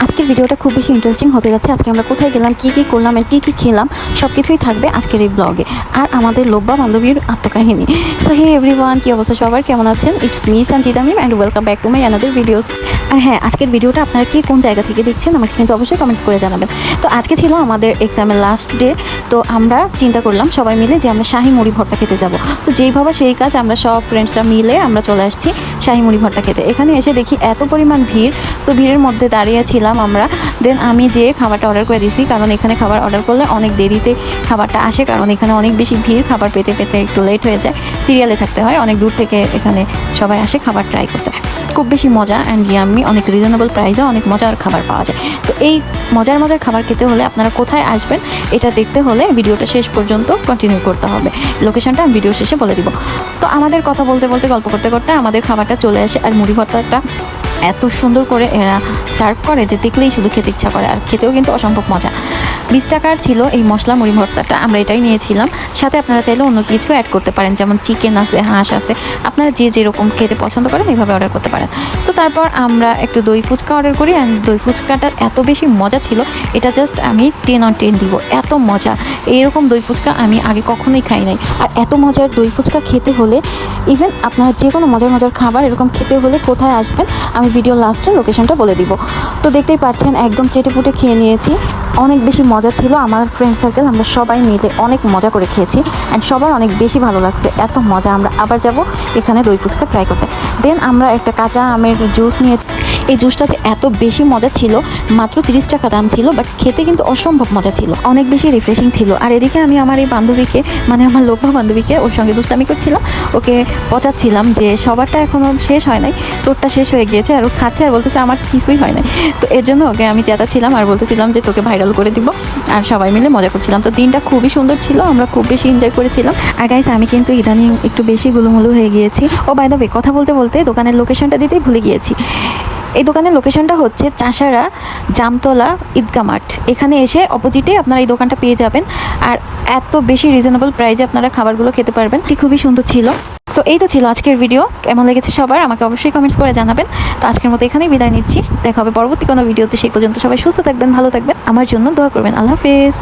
আজকের ভিডিওটা খুব বেশি ইন্টারেস্টিং হতে যাচ্ছে। আজকে আমরা কোথায় গেলাম, কি কি করলাম আর কি কি খেলাম সব কিছুই থাকবে আজকের এই ব্লগে। আর আমাদের লোব্বা বান্ধবীর আত্মকাহিনী। সো হে এভরিওয়ান, কি অবস্থা সবার, কেমন আছেন? It's me Sanjita Mim and welcome back to my another videos. আর হ্যাঁ, আজকের ভিডিওটা আপনারা কি কোন জায়গা থেকে দেখছেন আমাকে কিন্তু অবশ্যই কমেন্টস করে জানাবেন। তো আজকে ছিল আমাদের এক্সামের লাস্ট ডে। তো আমরা চিন্তা করলাম সবাই মিলে যে আমরা শাহি মুড়ি ভর্তা খেতে যাব। তো যেই ভাবা সেই কাজ, আমরা সব ফ্রেন্ডসরা মিলে আমরা চলে আসছি শাহি মুড়ি ভর্তা খেতে। এখানে এসে দেখি এত পরিমাণ ভিড়, তো ভিড়ের মধ্যে দাঁড়িয়ে ছিলাম আমরা। দেন আমি যে খাবারটা অর্ডার করে দিয়েছি, কারণ এখানে খাবার অর্ডার করলে অনেক দেরিতে খাবারটা আসে, কারণ এখানে অনেক বেশি ভিড়, খাবার পেতে পেতে একটু লেট হয়ে যায়, সিরিয়ালে থাকতে হয়, অনেক দূর থেকে এখানে সবাই আসে খাবার ট্রাই করতে। খুব বেশি মজা অ্যান্ড ইয়াম্মি, অনেক রিজনেবল প্রাইসে অনেক মজার খাবার পাওয়া যায়। তো এই মজার মজার খাবার খেতে হলে আপনারা কোথায় আসবেন এটা দেখতে হলে ভিডিওটা শেষ পর্যন্ত কন্টিনিউ করতে হবে। লোকেশনটা আমি ভিডিও শেষে বলে দিব। তো আমাদের কথা বলতে বলতে গল্প করতে করতে আমাদের খাবারটা চলে আসে। আর মুড়ি ভর্তাটা এত সুন্দর করে এরা সার্ভ করে যে দেখলেই শুধু খেতে ইচ্ছা করে, আর খেতেও কিন্তু অসম্ভব মজা। 20 টাকার ছিল এই মশলা মুড়ি ভর্তাটা, আমরা এটাই নিয়েছিলাম। সাথে আপনারা চাইলে অন্য কিছু অ্যাড করতে পারেন, যেমন চিকেন আছে, হাঁস আছে, আপনারা যে যেরকম খেতে পছন্দ করেন এইভাবে অর্ডার করতে পারেন। তো তারপর আমরা একটু দই ফুচকা অর্ডার করি, অ্যান্ড দই ফুচকাটা এত বেশি মজা ছিল, এটা জাস্ট আমি 10 on 10 দিব, এত মজা। এইরকম দই ফুচকা আমি আগে কখনোই খাই নাই। আর এত মজার দই ফুচকা খেতে হলে, ইভেন আপনারা যে কোনো মজার মজার খাবার এরকম খেতে হলে কোথায় আসবেন আমি ভিডিও লাস্টে লোকেশনটা বলে দিব। তো দেখতেই পাচ্ছেন একদম চেটেপুটে খেয়ে নিয়েছি, অনেক বেশি মজা ছিল। আমার ফ্রেন্ড সার্কেল আমরা সবাই মিলে অনেক মজা করে খেয়েছি, অ্যান্ড সবার অনেক বেশি ভালো লাগছে, এত মজা। আমরা আবার যাব এখানে দই ফুচকা ট্রাই করতে। দেন আমরা একটা কাঁচা আমের জুস নিয়েছি। এই জুসটাতে এত বেশি মজা ছিল, মাত্র 30 টাকা দাম ছিল, বাট খেতে কিন্তু অসম্ভব মজা ছিল, অনেক বেশি রিফ্রেশিং ছিল। আর এদিকে আমি আমার এই বান্ধবীকে, মানে আমার লোভা বান্ধবীকে, ওর সঙ্গে দুষ্টামি করছিলাম, ওকে পচাচ্ছিলাম যে সবারটা এখনও শেষ হয় নাই, তোরটা শেষ হয়ে গিয়েছে। আর ও খাচ্ছে আর বলতেছে আমার কিছুই হয় নাই। তো এর জন্য ওকে আমি চেঁচাচ্ছিলাম আর বলতেছিলাম যে তোকে ভাইরাল করে দিব, আর সবাই মিলে মজা করছিলাম। তো দিনটা খুবই সুন্দর ছিল, আমরা খুব বেশি এনজয় করেছিলাম। আর গাইস, আমি কিন্তু ইদানিং একটু বেশি গুলুমুলু হয়ে গিয়েছি। ও বাই দ্য ওয়ে, কথা বলতে বলতে দোকানের লোকেশনটা দিতেই ভুলে গিয়েছি। এই দোকানের লোকেশনটা হচ্ছে চাষারা জামতলা ঈদগা মাঠ। এখানে এসে অপোজিটে আপনারা এই দোকানটা পেয়ে যাবেন। আর এত বেশি রিজনেবল প্রাইসে আপনারা খাবারগুলো খেতে পারবেন, এটি খুবই সুন্দর ছিল। সো এই তো ছিল আজকের ভিডিও, কেমন লেগেছে সবার আমাকে অবশ্যই কমেন্টস করে জানাবেন। তো আজকের মতো এখানেই বিদায় নিচ্ছি, দেখা হবে পরবর্তী কোনো ভিডিওতে। সেই পর্যন্ত সবাই সুস্থ থাকবেন, ভালো থাকবেন, আমার জন্য দোয়া করবেন। আল্লাহ হাফেজ।